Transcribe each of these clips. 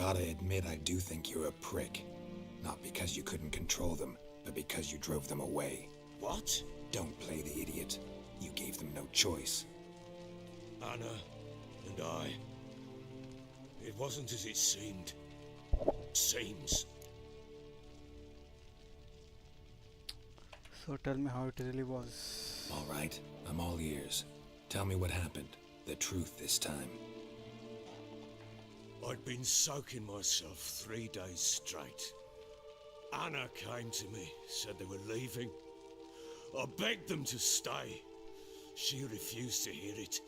Gotta admit, I do think you're a prick. Not because you couldn't control them, but because you drove them away. What? Don't play the idiot. You gave them no choice. Anna and I... It wasn't as it seemed. Seems. So tell me how it really was. All right, I'm all ears. Tell me what happened. The truth this time. I'd been soaking myself 3 days straight. Anna came to me, said they were leaving. I begged them to stay. She refused to hear it.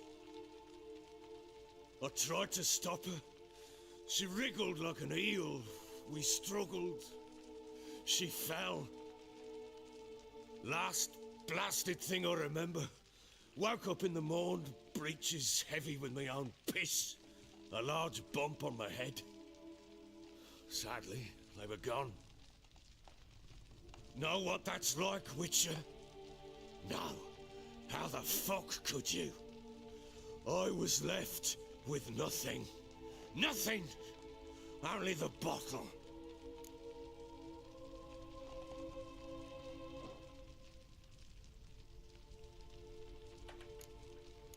I tried to stop her. She wriggled like an eel. We struggled. She fell. Last blasted thing I remember. Woke up in the morn, breeches heavy with my own piss. A large bump on my head. Sadly, they were gone. Know what that's like, Witcher? No. How the fuck could you? I was left with nothing. Nothing! Only the bottle.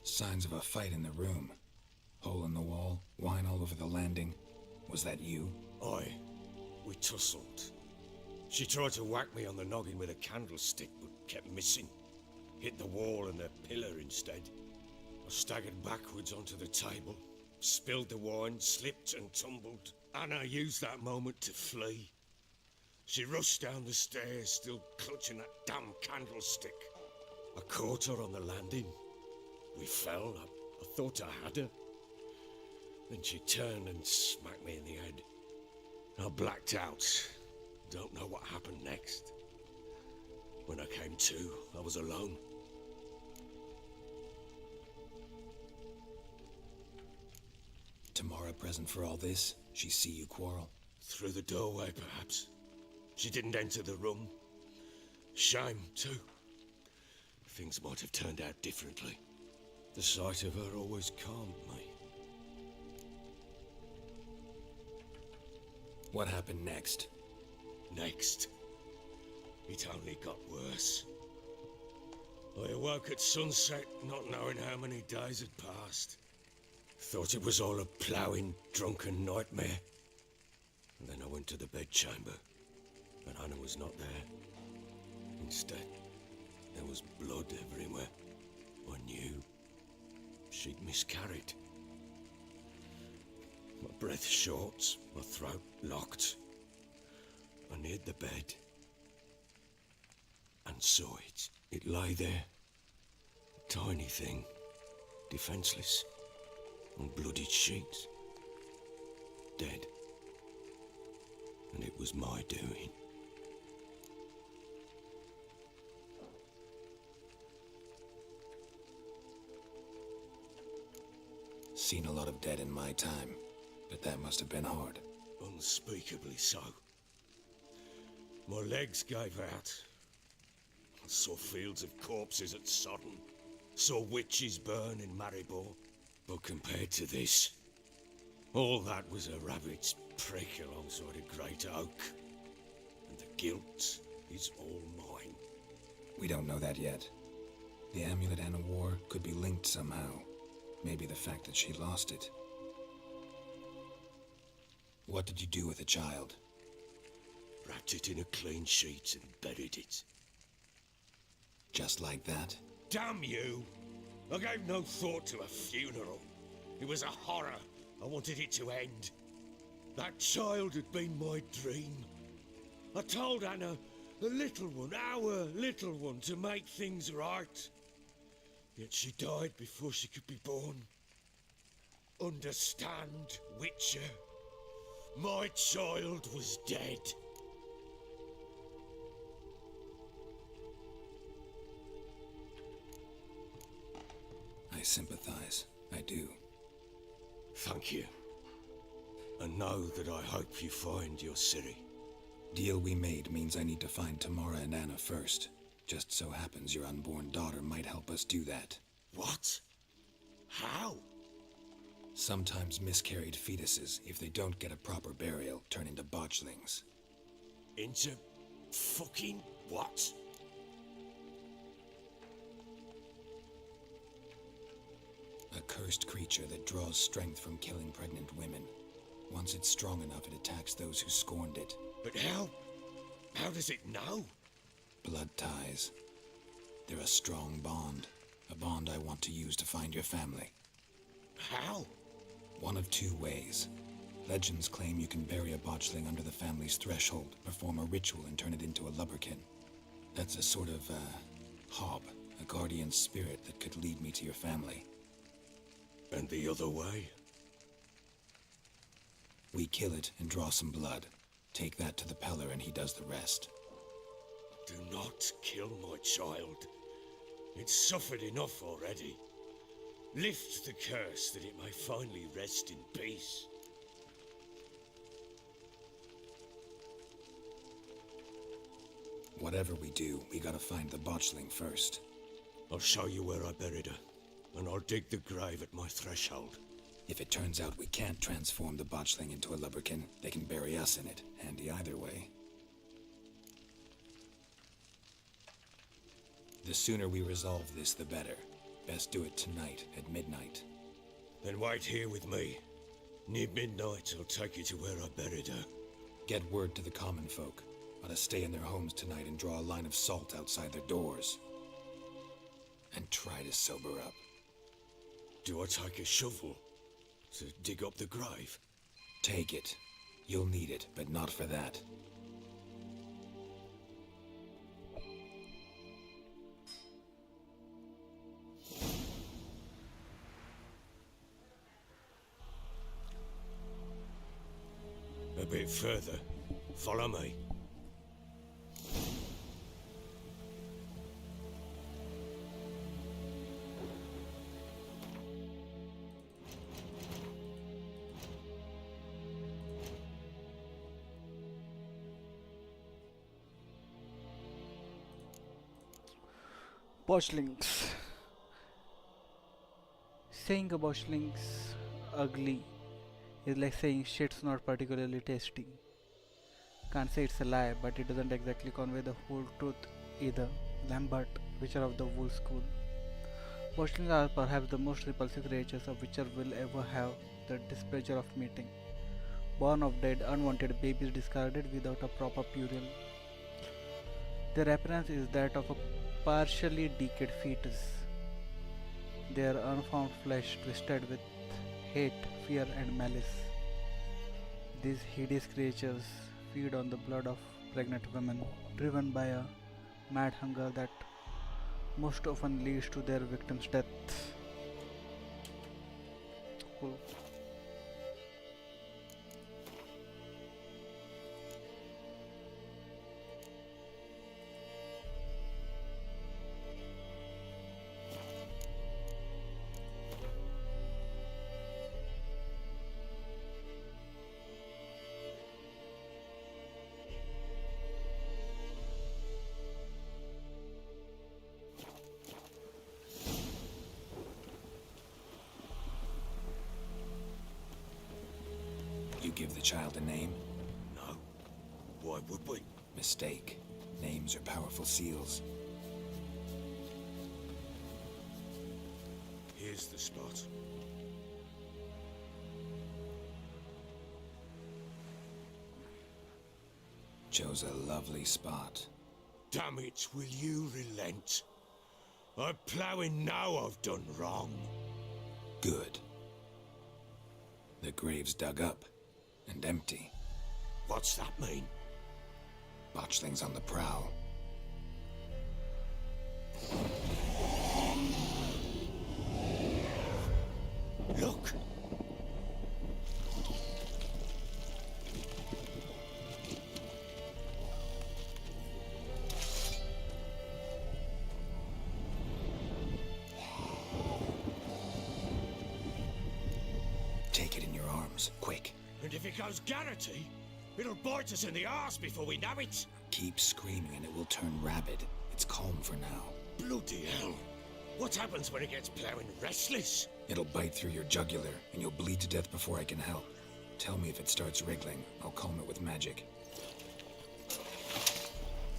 Signs of a fight in the room. Hole in the wall, wine all over the landing. Was that you? Aye. We tussled. She tried to whack me on the noggin with a candlestick, but kept missing. Hit the wall and a pillar instead. I staggered backwards onto the table, spilled the wine, slipped and tumbled. Anna used that moment to flee. She rushed down the stairs, still clutching that damn candlestick. I caught her on the landing. We fell. I thought I had her. Then she turned and smacked me in the head. I blacked out. Don't know what happened next. When I came to, I was alone. Tamara present for all this? She see you quarrel? Through the doorway, perhaps. She didn't enter the room. Shame, too. Things might have turned out differently. The sight of her always calmed me. What happened next? Next, it only got worse. I awoke at sunset, not knowing how many days had passed. Thought it was all a ploughing, drunken nightmare. And then I went to the bedchamber, and Anna was not there. Instead, there was blood everywhere. I knew she'd miscarried. My breath short, my throat locked. I neared the bed and saw it. It lay there, a tiny thing, defenseless, on bloodied sheets, dead. And it was my doing. Seen a lot of dead in my time, but that must have been hard. Unspeakably so. My legs gave out. I saw fields of corpses at Sodden. Saw witches burn in Maribor. But compared to this, all that was a rabbit's prick alongside a great oak. And the guilt is all mine. We don't know that yet. The amulet Anna wore could be linked somehow. Maybe the fact that she lost it. What did you do with the child? Wrapped it in a clean sheet and buried it. Just like that? Damn you! I gave no thought to a funeral. It was a horror. I wanted it to end. That child had been my dream. I told Anna, the little one, our little one, to make things right. Yet she died before she could be born. Understand, Witcher? My child was dead. I sympathize. I do. Thank you. And know that I hope you find your Ciri. Deal we made means I need to find Tamara and Anna first. Just so happens your unborn daughter might help us do that. What? How? Sometimes miscarried fetuses, if they don't get a proper burial, turn into botchlings. Into fucking what? A cursed creature that draws strength from killing pregnant women. Once it's strong enough, it attacks those who scorned it. But how? How does it know? Blood ties. They're a strong bond. A bond I want to use to find your family. How? One of two ways. Legends claim you can bury a botchling under the family's threshold, perform a ritual, and turn it into a lubberkin. That's a sort of, hob, a guardian spirit that could lead me to your family. And the other way? We kill it and draw some blood. Take that to the Peller and he does the rest. Do not kill my child. It's suffered enough already. Lift the curse that it may finally rest in peace. Whatever we do, we gotta find the botchling first. I'll show you where I buried her, and I'll dig the grave at my threshold. If it turns out we can't transform the botchling into a lubberkin, they can bury us in it. Handy either way. The sooner we resolve this, the better. Best do it tonight, at midnight. Then wait here with me. Near midnight, I'll take you to where I buried her. Get word to the common folk. Ought to stay in their homes tonight and draw a line of salt outside their doors. And try to sober up. Do I take a shovel to dig up the grave? Take it. You'll need it, but not for that. A bit further. Follow me. Botchlings. Saying a botchling's ugly is like saying shit's not particularly tasty. Can't say it's a lie, but it doesn't exactly convey the whole truth either. Lambert, Witcher of the Wool School. Botchlings are perhaps the most repulsive creatures a Witcher will ever have the displeasure of meeting. Born of dead, unwanted babies discarded without a proper burial. Their appearance is that of a partially decayed fetus. Their unfound flesh twisted with hate, fear, and malice. These hideous creatures feed on the blood of pregnant women, driven by a mad hunger that most often leads to their victims' death. Cool. You give the child a name? No. Why would we? Mistake. Names are powerful seals. Here's the spot. Chose a lovely spot. Damn it, will you relent? I'm ploughing now I've done wrong. Good. The grave's dug up and empty. What's that mean? Botchlings on the prowl. Look! Take it in your arms, quick. And if it goes Garrity, it'll bite us in the arse before we know it. Keep screaming and it will turn rabid. It's calm for now. Bloody hell. What happens when it gets ploughing restless? It'll bite through your jugular, and you'll bleed to death before I can help. Tell me if it starts wriggling. I'll calm it with magic.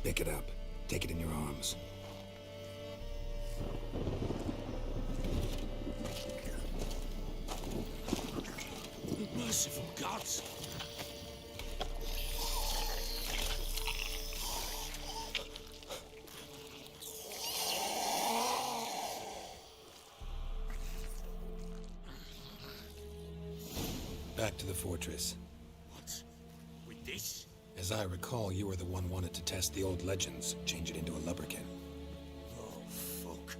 Pick it up. Take it in your arms. Merciful gods! Back to the fortress. What? With this? As I recall, you were the one wanted to test the old legends, change it into a lubberkin. Oh, fuck.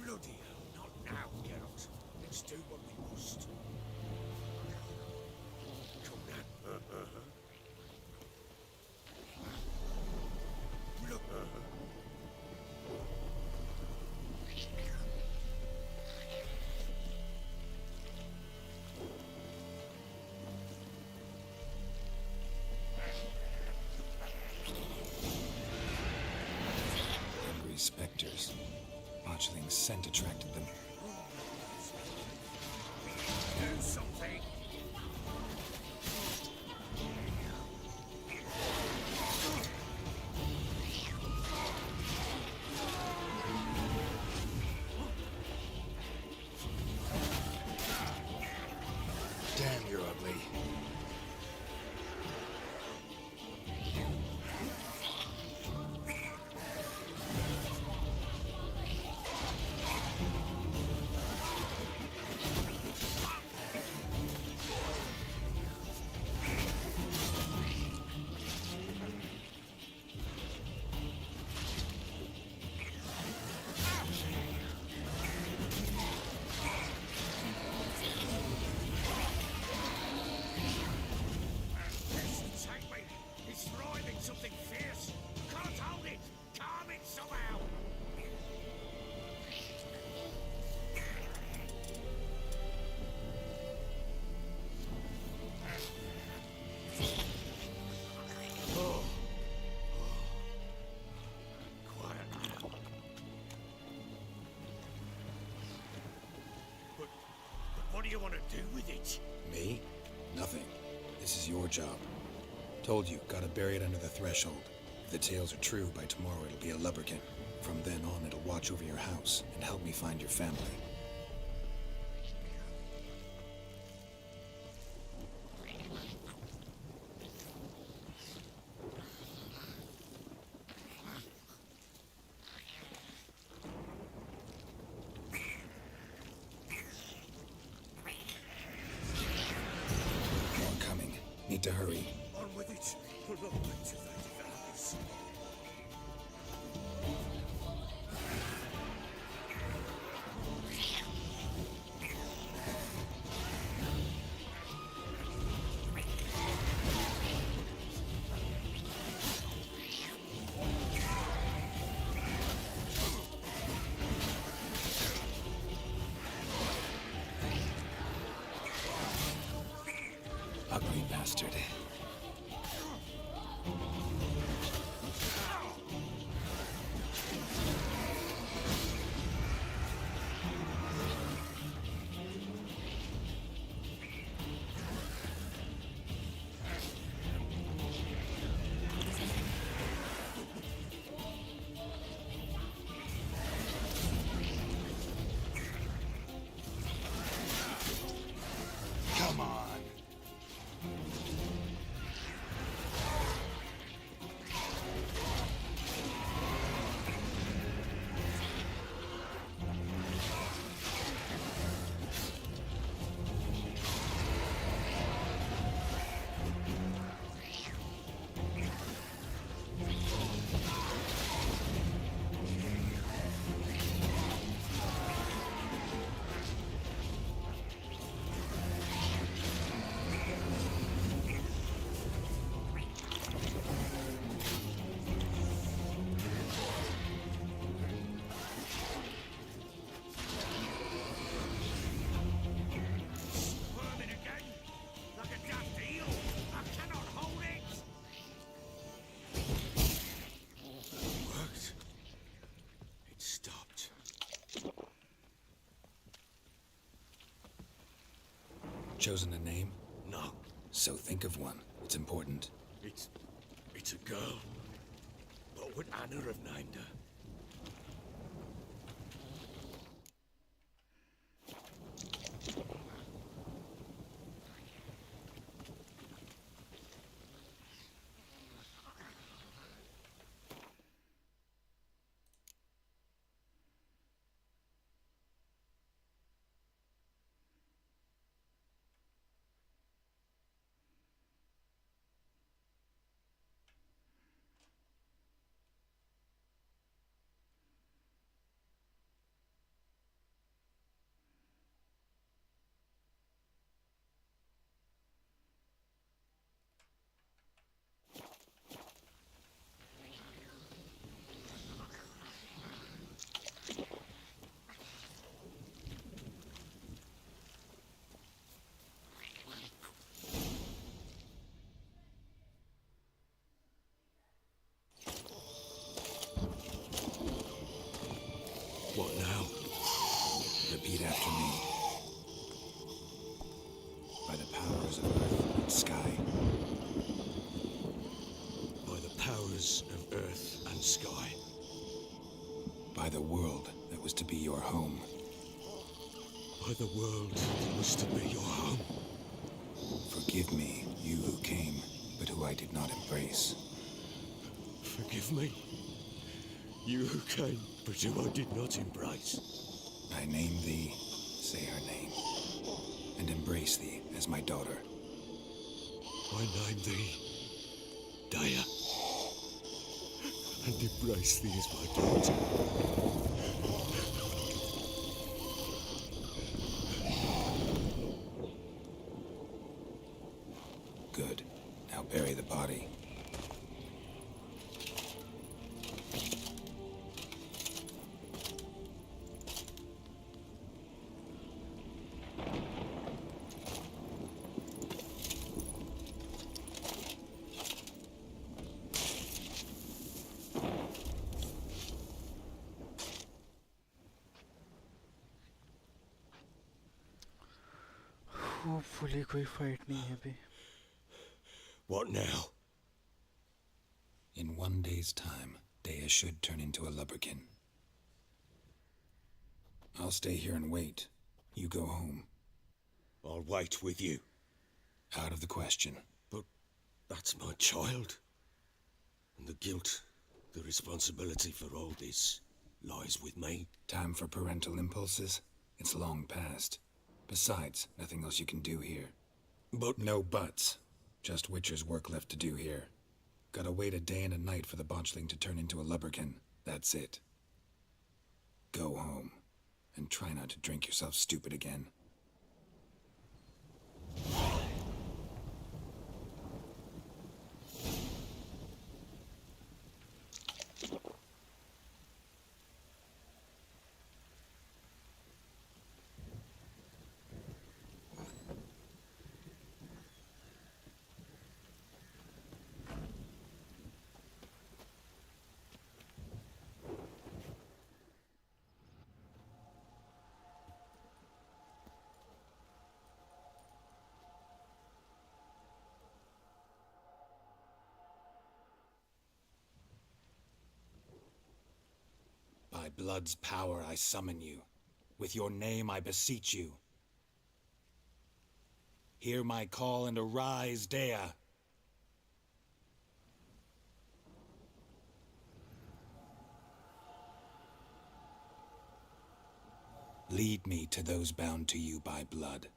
Bloody hell, not now, Geralt. Let's do what we must. Come now. Look. Angry specters. Botchling's scent attracted them. Do something. Damn, you're ugly. Take me. It's writhing something fierce. Can't hold it. Calm it somehow. Oh. Quiet now. But what do you want to do with it? Me? Nothing. This is your job. Told you, gotta bury it under the threshold. If the tales are true, by tomorrow it'll be a lubberkin. From then on, it'll watch over your house and help me find your family. More coming. Need to hurry. On with it. Along to Lady Vallis. Ugly bastard. Come on. chosen a name? No, So think of one. It's important. it's a girl. What would Anna have named her? What now? Repeat after me. By the powers of earth and sky. By the powers of earth and sky. By the world that was to be your home. By the world that was to be your home. Forgive me, you who came, but who I did not embrace. Forgive me. You who came, but who I did not embrace. I name thee, say her name, and embrace thee as my daughter. I name thee Dea, and embrace thee as my daughter. Good. Now bury the body. Hopefully कोई fight नहीं है अभी. What now? In 1 day's time, Dea should turn into a lubberkin. I'll stay here and wait. You go home. I'll wait with you. Out of the question. But that's my child. And the guilt, the responsibility for all this lies with me. Time for parental impulses? It's long past. Besides, nothing else you can do here. But No buts. Just Witcher's work left to do here. Gotta wait a day and a night for the botchling to turn into a lubberkin. That's it. Go home. And try not to drink yourself stupid again. By blood's power I summon you. With your name I beseech you. Hear my call and arise, Dea. Lead me to those bound to you by blood.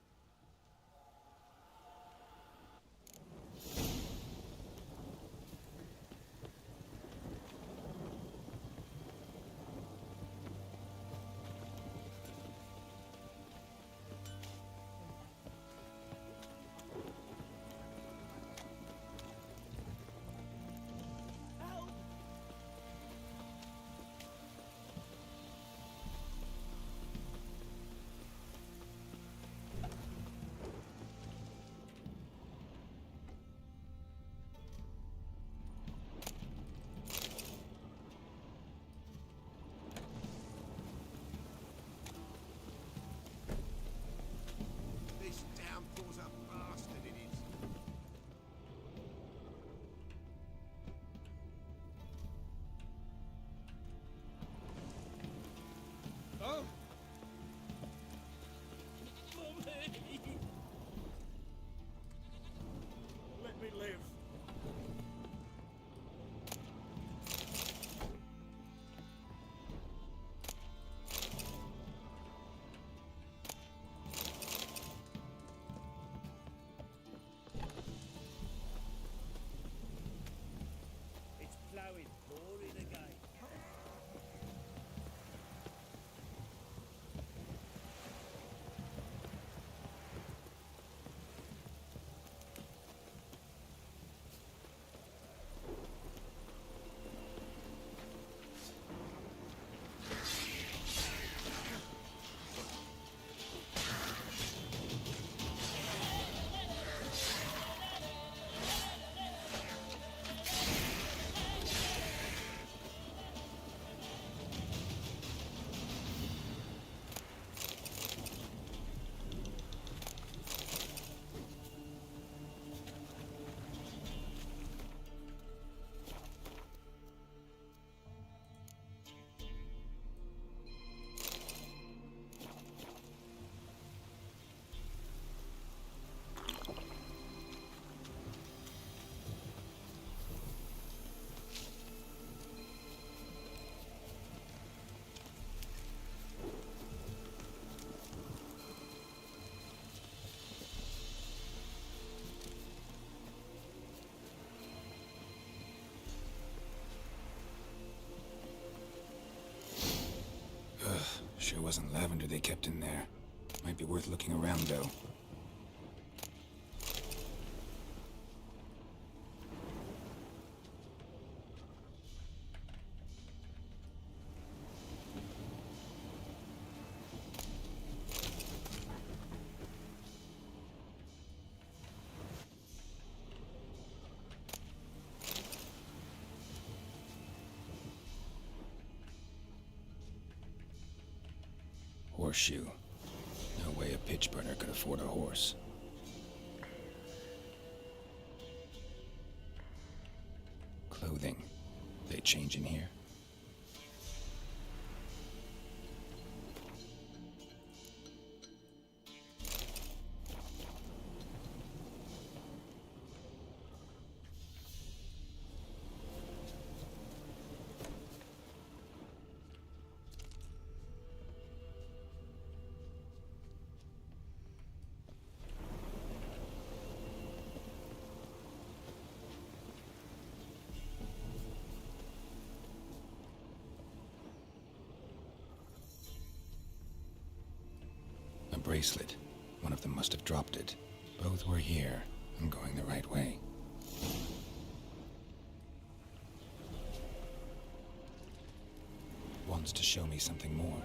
wasn't lavender they kept in there. Might be worth looking around, though. Horseshoe. No way a pitch burner could afford a horse. Clothing. They change in here? A bracelet. One of them must have dropped it. Both were here. I'm going the right way. Wants to show me something more.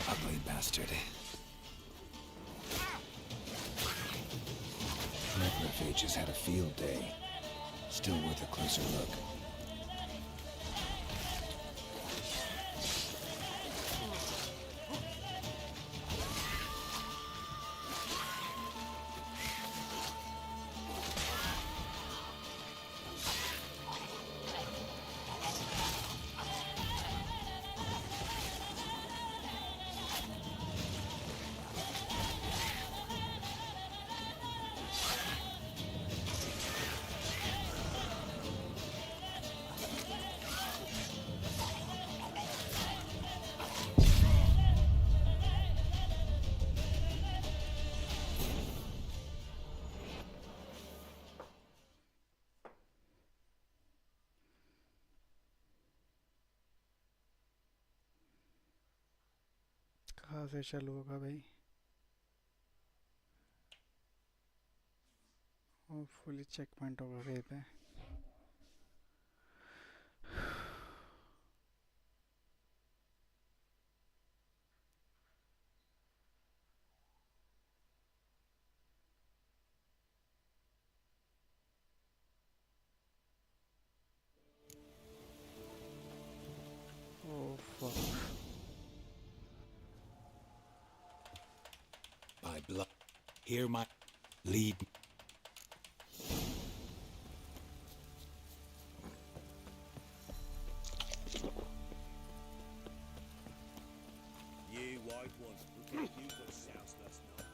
Ugly bastard. Necrophage has had a field day. Still worth a closer look. कहाँ से चालू होगा भाई? Hopefully check point होगा कहीं पे. Oh fuck. By blood. Hear my lead. You white ones, who gave you the sounds last night?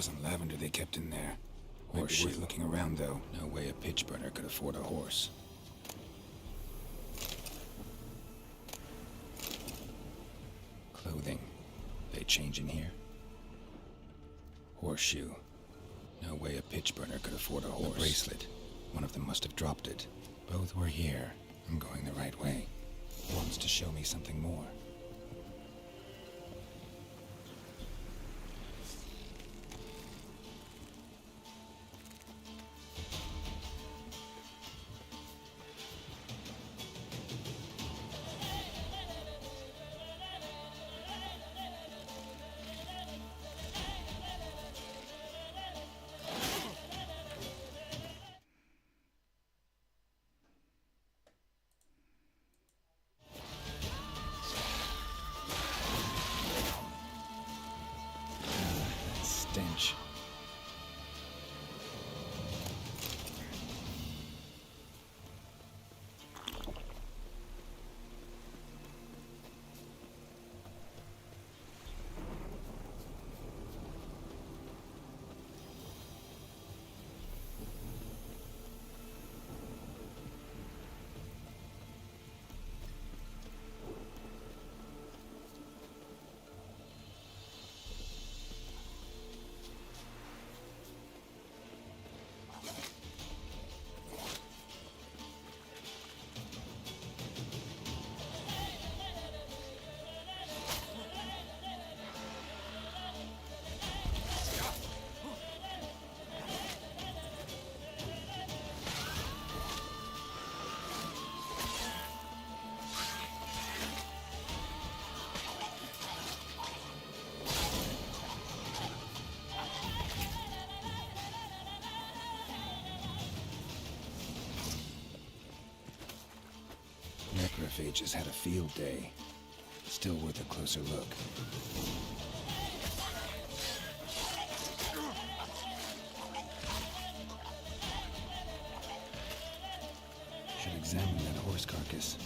wasn't lavender they kept in there. Horseshoe. Worth looking around, though. No way a pitch burner could afford a horse. Clothing. They change in here? Horseshoe. No way a pitch burner could afford a horse. A bracelet. One of them must have dropped it. Both were here. I'm going the right way. Wants to show me something more. Stench. Necrophages had a field day. Still worth a closer look. Should examine that horse carcass.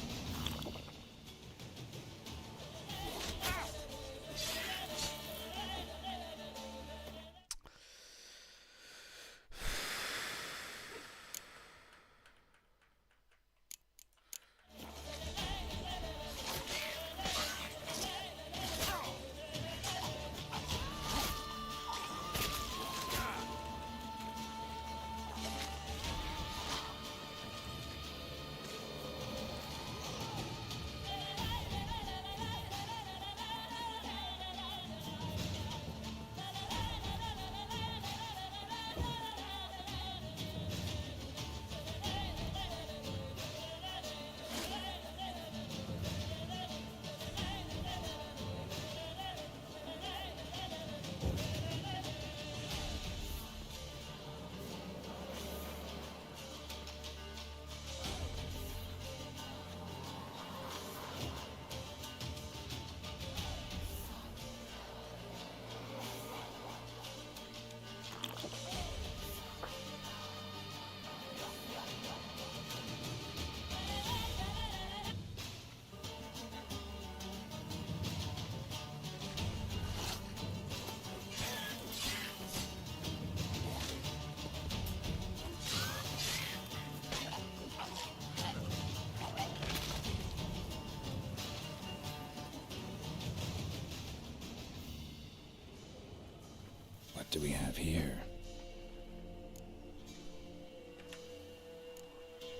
What do we have here?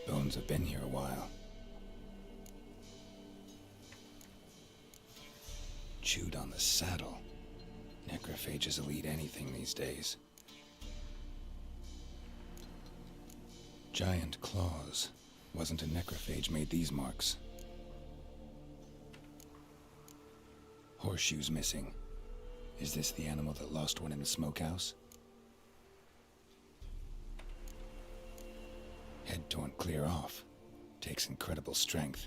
Bones have been here a while. Chewed on the saddle. Necrophages will eat anything these days. Giant claws. Wasn't a necrophage made these marks. Horseshoes missing. Is this the animal that lost one in the smokehouse? Head torn clear off. Takes incredible strength.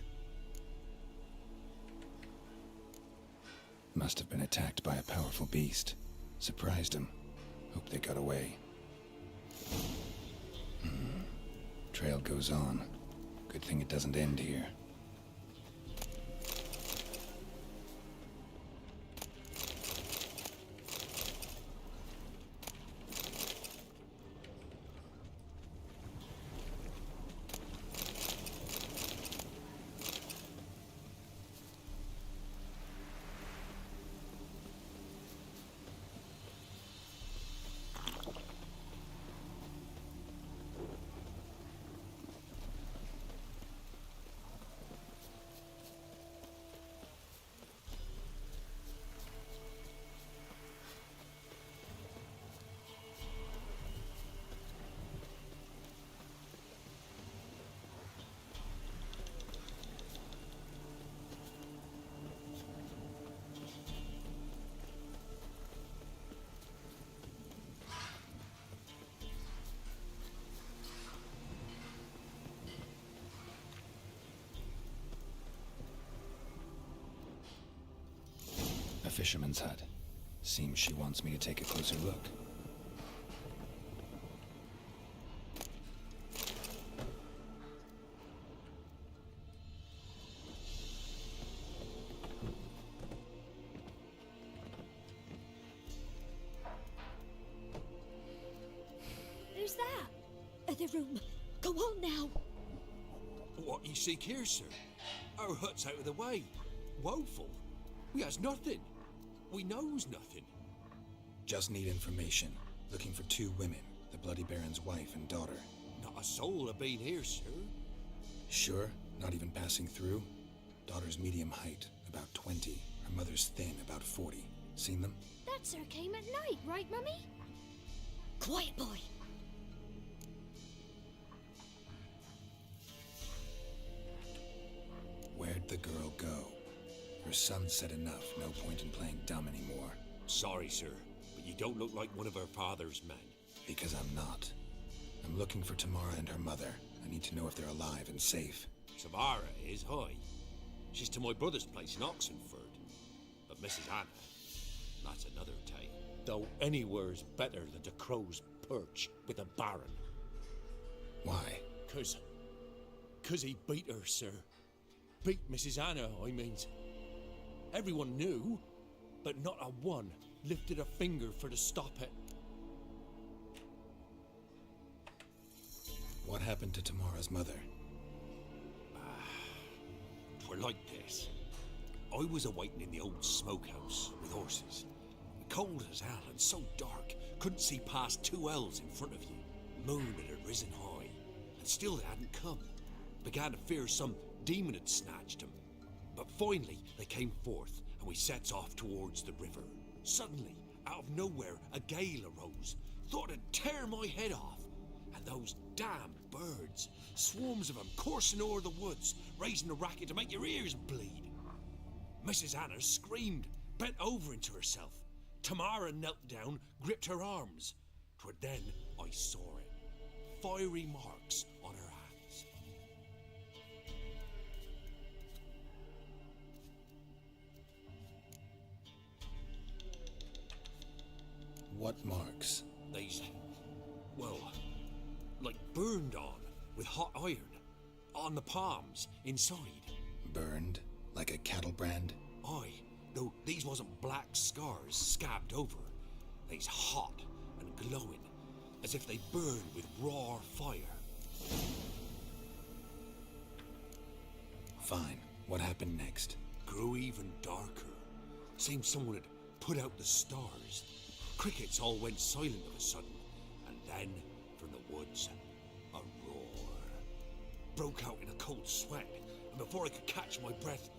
Must have been attacked by a powerful beast. Surprised him. Hope they got away. Trail goes on. Good thing it doesn't end here. fisherman's hut. Seems she wants me to take a closer look. Who's that? Other room. Go on now. What you seek here, sir? Our hut's out of the way. Woeful. We has nothing. We knows nothing. Just need information. Looking for 2 women, the Bloody Baron's wife and daughter. Not a soul have been here, sir. Sure? Not even passing through? Daughter's medium height, about 20. Her mother's thin, about 40. Seen them? That sir came at night, right, Mummy? Quiet, boy. Where'd the girl go? Her son said enough, no point in playing dumb anymore. Sorry, sir, but you don't look like one of our father's men. Because I'm not. I'm looking for Tamara and her mother. I need to know if they're alive and safe. Tamara is, hi. She's to my brother's place in Oxenford. But Mrs. Anna, that's another tale. Though anywhere's better than the Crow's Perch with a baron. Why? Cause he beat her, sir. Beat Mrs. Anna, I means. Everyone knew, but not a one lifted a finger for to stop it. What happened to Tamara's mother? Twere like this. I was awaiting in the old smokehouse with horses. Cold as hell and so dark, couldn't see past 2 ells in front of you. Moon had risen high, and still they hadn't come. Began to fear some demon had snatched them. But finally they came forth, and we sets off towards the river. Suddenly, out of nowhere, a gale arose. Thought it'd tear my head off. And those damn birds, swarms of them coursing o'er the woods, raising a racket to make your ears bleed. Mrs. Anna screamed, bent over into herself. Tamara knelt down, gripped her arms. 'Twere then I saw it. Fiery marks on her hands. What marks? They's, well, like burned on with hot iron. On the palms, inside. Burned? Like a cattle brand? Aye, though these wasn't black scars scabbed over. They's hot and glowing, as if they burned with raw fire. Fine. What happened next? Grew even darker. Seemed someone had put out the stars. Crickets all went silent of a sudden, and then, from the woods, a roar. Broke out in a cold sweat, and before I could catch my breath,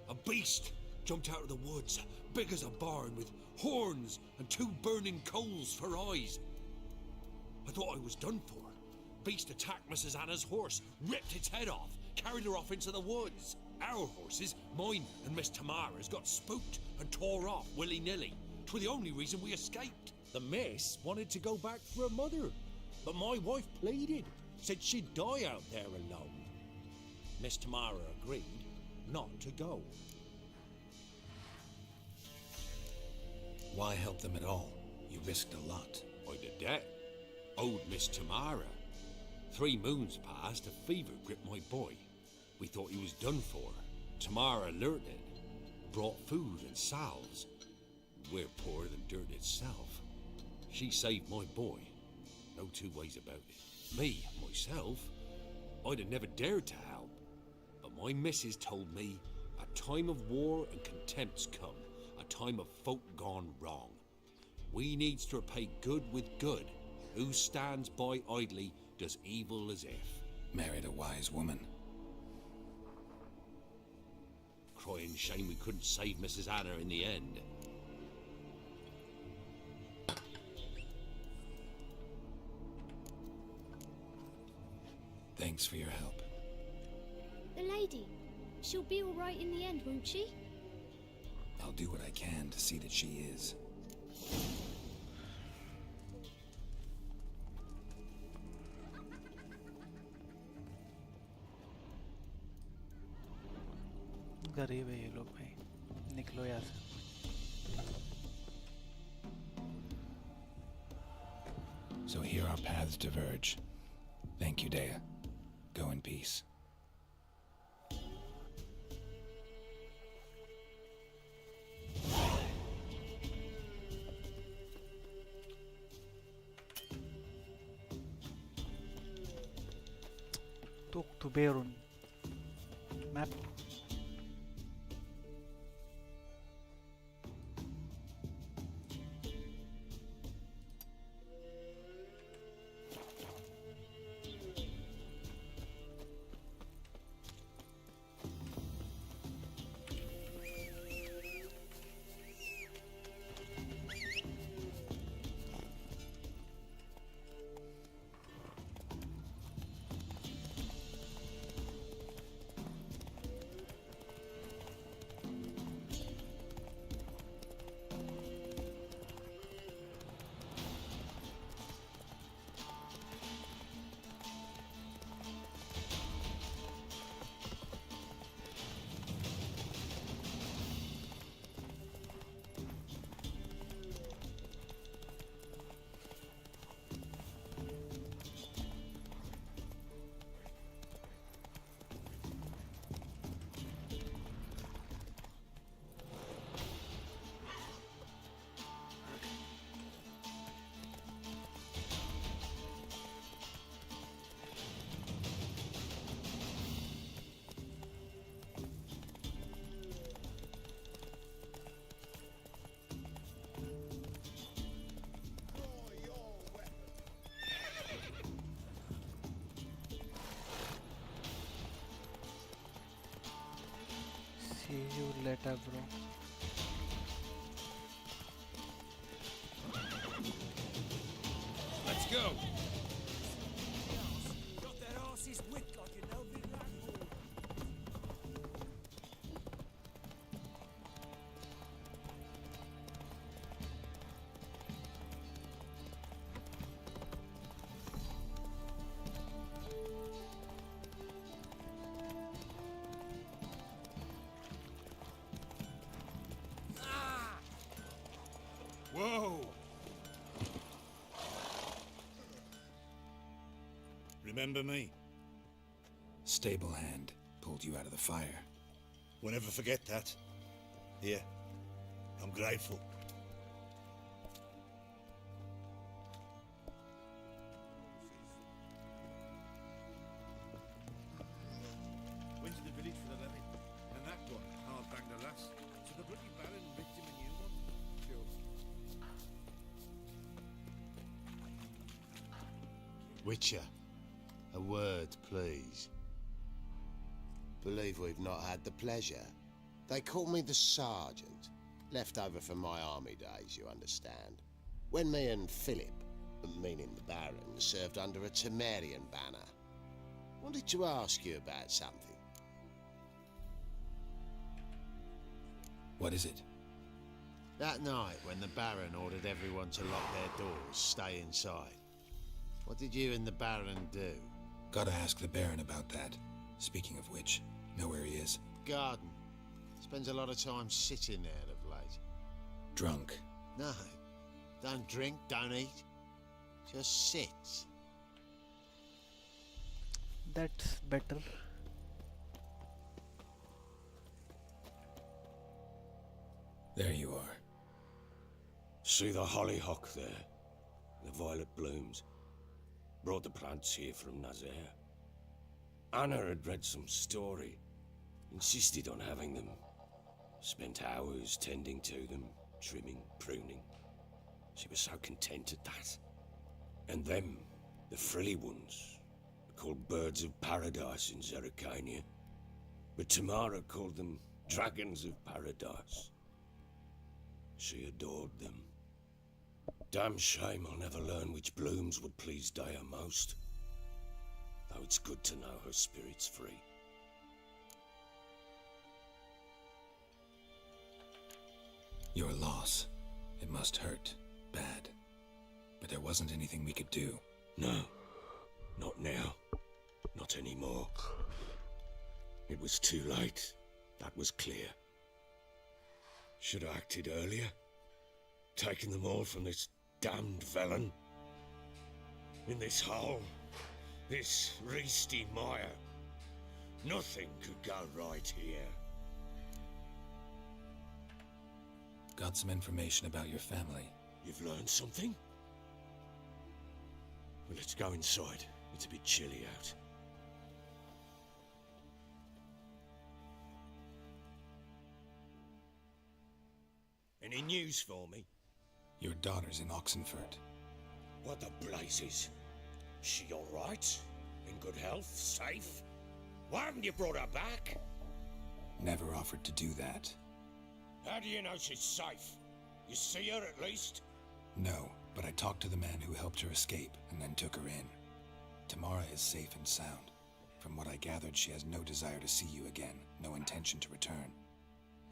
a beast jumped out of the woods, big as a barn, with horns and 2 burning coals for eyes. I thought I was done for. Beast attacked Mrs. Anna's horse, ripped its head off, carried her off into the woods. Our horses, mine and Miss Tamara's, got spooked and tore off willy-nilly. 'Twere the only reason we escaped. The miss wanted to go back for her mother, but my wife pleaded, said she'd die out there alone. Miss Tamara agreed not to go. Why help them at all? You risked a lot. I'd a debt. Owed Miss Tamara. 3 moons passed, a fever gripped my boy. We thought he was done for. Tamara learnt it. Brought food and salves. We're poorer than dirt itself. She saved my boy. No 2 ways about it. Me, myself, I'd have never dared to help. But my missus told me a time of war and contempt's come. A time of folk gone wrong. We needs to repay good with good. Who stands by idly does evil as if. Married a wise woman. Crying shame we couldn't save Mrs. Anna in the end. Thanks for your help. The lady. She'll be all right in the end, won't she? I'll do what I can to see that she is. गरीब है ये लोग भाई, निकलो यहाँ से। So here our paths diverge. Thank you, Dea. Go in peace. Talk to Baron. Map. See you later, bro. Let's go! Got their asses whipped like an elven landlord. Whoa! Remember me? Stable hand pulled you out of the fire. We'll never forget that. Here, I'm grateful. Went to the village for the levy, and that one hard banged a lass. So the bloody baron ripped him a new one. Witcher, a word, please. Believe we've not had the pleasure. They call me the Sergeant. Left over from my army days, you understand. When me and Philip, meaning the Baron, served under a Temerian banner. Wanted to ask you about something. What is it? That night when the Baron ordered everyone to lock their doors, stay inside. What did you and the Baron do? Gotta ask the Baron about that. Speaking of which, know where he is? Garden. Spends a lot of time sitting there of late. Drunk. No. Don't drink, don't eat. Just sits. That's better. There you are. See the hollyhock there? The violet blooms. Brought the plants here from Nazaire. Anna had read some story. Insisted on having them. Spent hours tending to them, trimming, pruning. She was so content at that. And them, the frilly ones, are called birds of paradise in Zerrikania. But Tamara called them dragons of paradise. She adored them. Damn shame I'll never learn which blooms would please Dea most. Though it's good to know her spirit's free. Your loss. It must hurt. Bad. But there wasn't anything we could do. No. Not now. Not anymore. It was too late. That was clear. Should have acted earlier. Taken them all from this damned Velen. In this hole. This Reesty mire. Nothing could go right here. Got some information about your family. You've learned something? Well, let's go inside. It's a bit chilly out. Any news for me? Your daughter's in Oxenfurt. What the blazes? She all right? In good health? Safe? Why haven't you brought her back? Never offered to do that. How do you know she's safe? You see her at least? No, but I talked to the man who helped her escape and then took her in. Tamara is safe and sound. From what I gathered, she has no desire to see you again, no intention to return.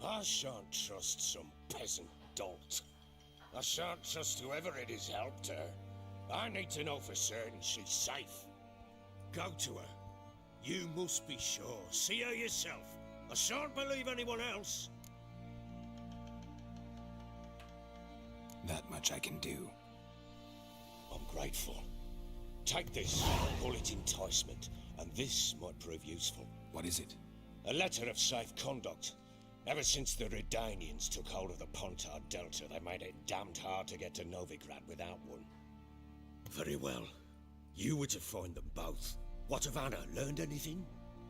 I shan't trust some peasant dolt. I shan't trust whoever it is helped her. I need to know for certain she's safe. Go to her. You must be sure. See her yourself. I shan't believe anyone else. That much I can do. I'm grateful. Take this, call it enticement, and this might prove useful. What is it? A letter of safe conduct. Ever since the Redanians took hold of the Pontar Delta, they made it damned hard to get to Novigrad without one. Very well. You were to find them both. What of Anna? Learned anything?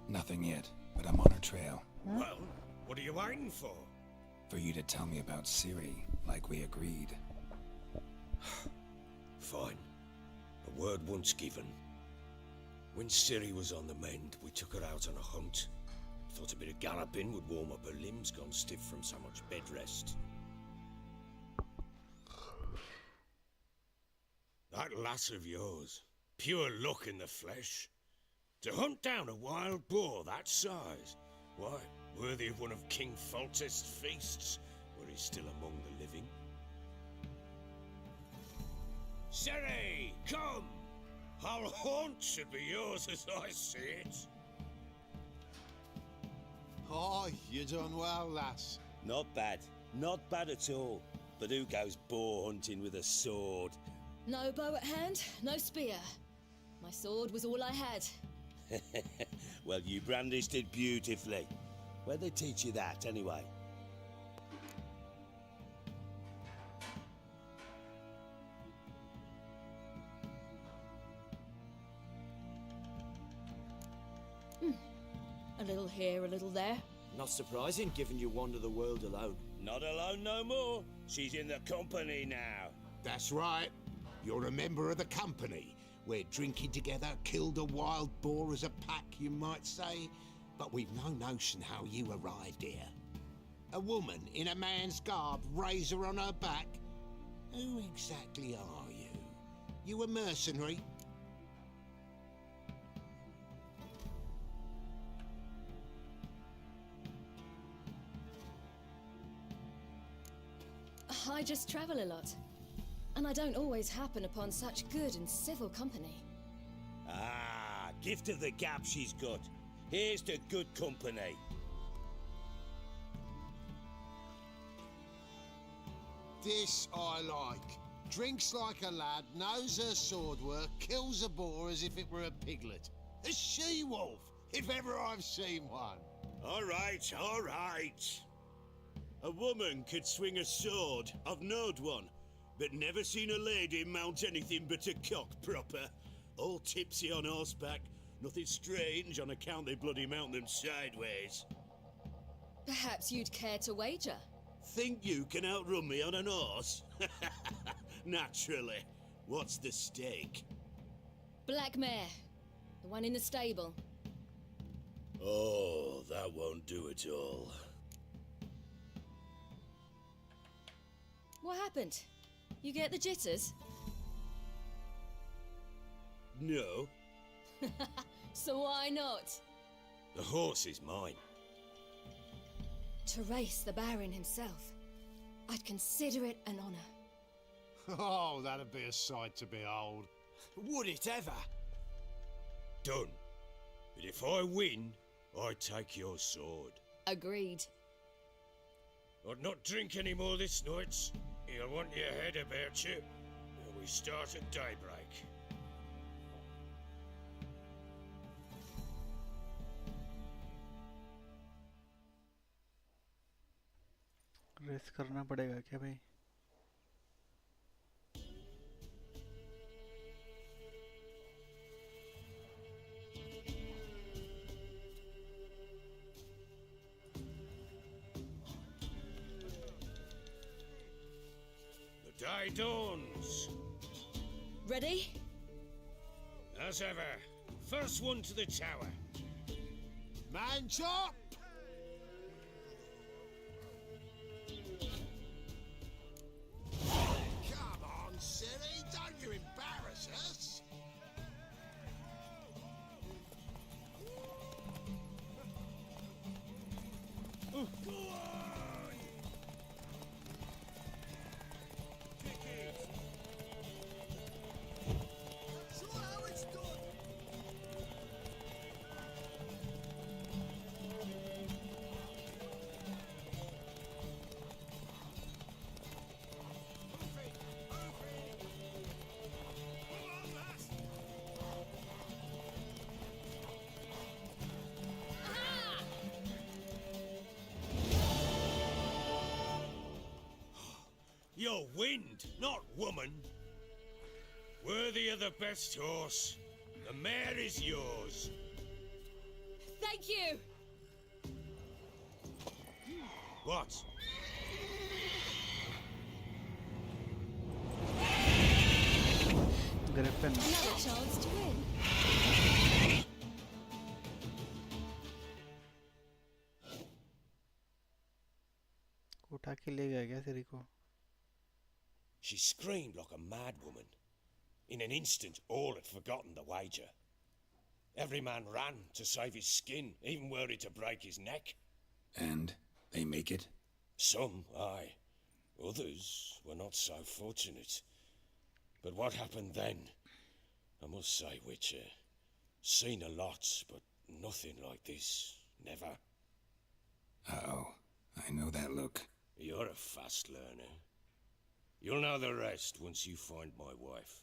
Nothing yet, but I'm on her trail. Well, what are you waiting for? For you to tell me about Ciri, like we agreed. Fine. A word once given. When Ciri was on the mend, we took her out on a hunt. Thought a bit of galloping would warm up her limbs, gone stiff from so much bed rest. That lass of yours, pure luck in the flesh. To hunt down a wild boar that size, why, worthy of one of King Foltest's feasts, were he still among the living. Ciri, come! Our haunt should be yours as I see it. Oh, you done well, lass. Not bad. Not bad at all. But who goes boar hunting with a sword? No bow at hand, no spear. My sword was all I had. Well, you brandished it beautifully. Where'd they teach you that, anyway? A little here, a little there. Not surprising, given you wander the world alone. Not alone no more. She's in the company now. That's right. You're a member of the company. We're drinking together, killed a wild boar as a pack, you might say. But we've no notion how you arrived here. A woman in a man's garb, razor on her back. Who exactly are you? You a mercenary? I just travel a lot. And I don't always happen upon such good and civil company. Ah, gift of the gab she's got. Here's to good company. This I like. Drinks like a lad, knows her sword work, kills a boar as if it were a piglet. A she-wolf, if ever I've seen one. All right, all right. A woman could swing a sword. I've knowed one. But never seen a lady mount anything but a cock proper. All tipsy on horseback. Nothing strange on account they bloody mount them sideways. Perhaps you'd care to wager? Think you can outrun me on an horse? Naturally. What's the stake? Black mare. The one in the stable. Oh, that won't do it all. What happened? You get the jitters? No. So why not? The horse is mine. To race the Baron himself. I'd consider it an honor. Oh, that'd be a sight to behold. Would it ever? Done. But if I win, I take your sword. Agreed. I'd not drink any more this night. You'll want your head about you. We start at daybreak. Race करना पड़ेगा क्या भाई? The day dawns. Ready? As ever, first one to the tower. Man chop! Come on, silly, don't you embarrass us! Go on! Kick it! Show how it's done! You're wind, not woman. Worthy of the best horse. The mare is yours. Thank you! What? Griffin. Another chance to win. उठा के ले गया क्या सिरी को? She screamed like a mad woman. In an instant, all had forgotten the wager. Every man ran to save his skin, even were it to break his neck. And they make it? Some, aye. Others were not so fortunate. But what happened then? I must say, Witcher, seen a lot, but nothing like this. Never. Uh-oh. I know that look. You're a fast learner. You'll know the rest once you find my wife.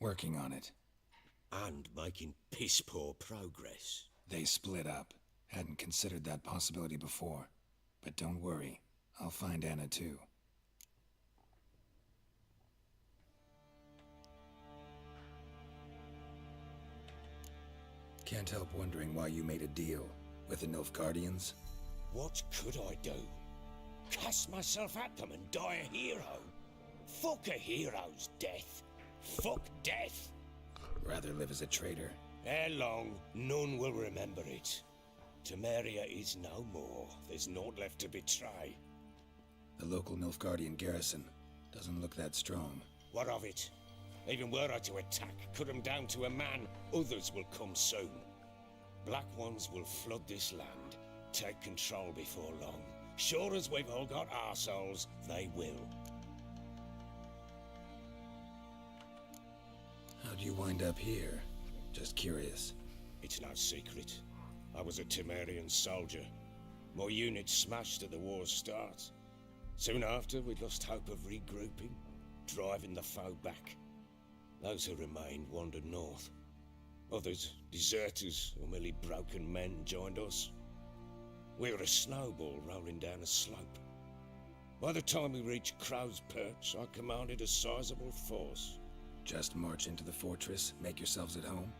Working on it. And making piss-poor progress. They split up. Hadn't considered that possibility before. But don't worry. I'll find Anna too. Can't help wondering why you made a deal with the Nilfgaardians. What could I do? Cast myself at them and die a hero? Fuck a hero's death. Fuck death. Rather live as a traitor. Ere long, none will remember it. Temeria is no more. There's naught left to betray. The local Nilfgaardian garrison doesn't look that strong. What of it? Even were I to attack, cut them down to a man, others will come soon. Black Ones will flood this land, take control before long. Sure as we've all got arseholes, they will. How'd you wind up here? Just curious. It's no secret. I was a Temerian soldier. My unit smashed at the war's start. Soon after, we lost hope of regrouping, driving the foe back. Those who remained wandered north. Others, deserters or merely broken men, joined us. We were a snowball rolling down a slope. By the time we reached Crow's Perch, I commanded a sizable force. Just march into the fortress, make yourselves at home?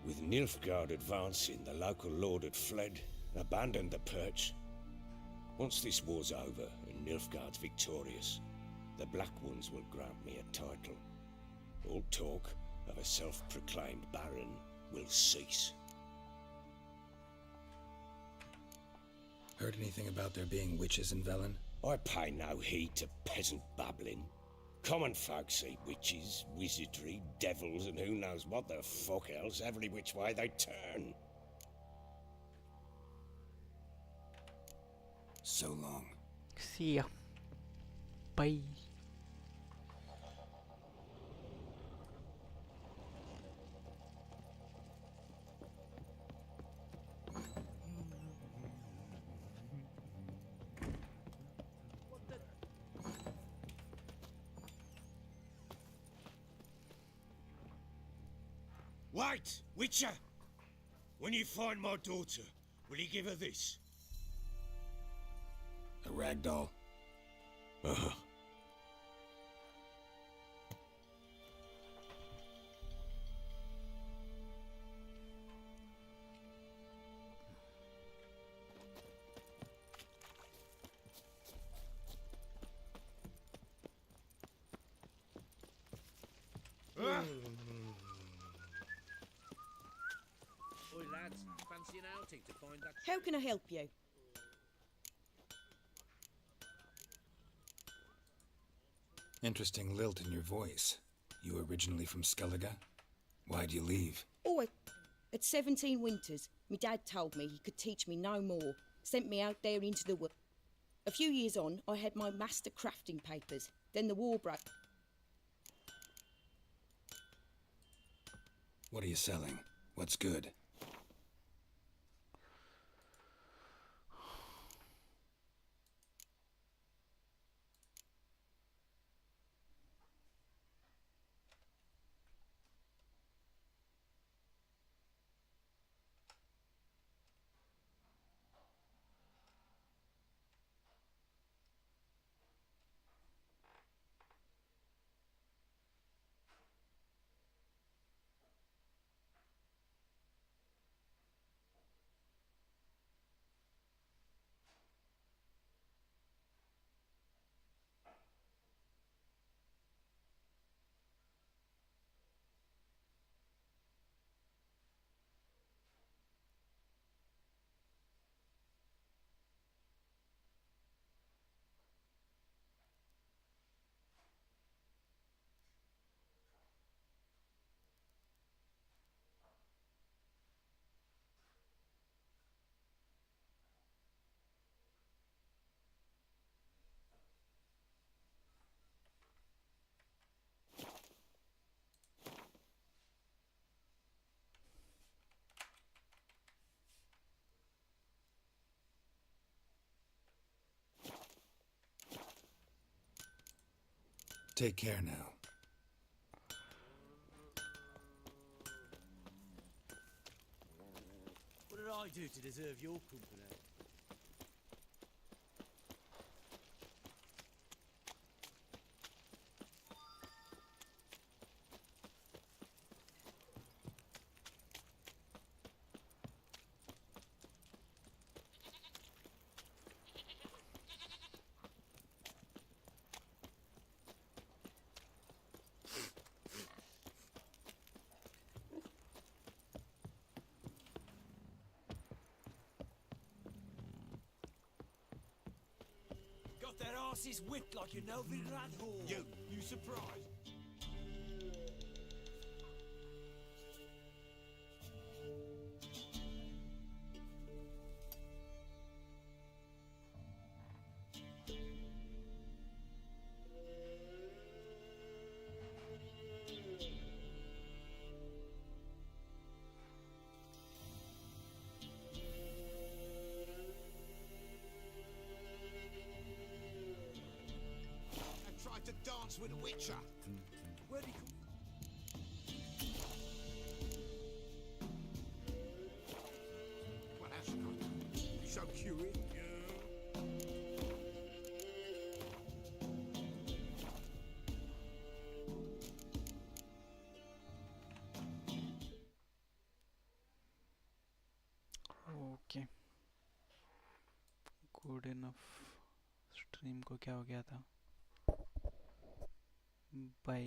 With Nilfgaard advancing, the local lord had fled, abandoned the Perch. Once this war's over and Nilfgaard's victorious, the Black Ones will grant me a title. All talk of a self-proclaimed baron will cease. Heard anything about there being witches in Velen? I pay no heed to peasant babbling. Common folk see witches, wizardry, devils, and who knows what the fuck else every which way they turn. So long. See ya. Bye. Wait, Witcher! When you find my daughter, will you give her this? A rag doll? Uh-huh. Oi, lads, fancy an outing to find that... How can I help you? Interesting lilt in your voice. You originally from Skellige? Why'd you leave? Oh, at 17 winters, my dad told me he could teach me no more. Sent me out there into the world. A few years on, I had my master crafting papers. Then the war broke. What are you selling? What's good? Take care now. What did I do to deserve your company? Got their asses whipped like you know Vinrad Hall. You surprised? To dance with a Witcher. Where'd he come? What has got? He's so curious. Okay good enough stream को क्या हो गया था bye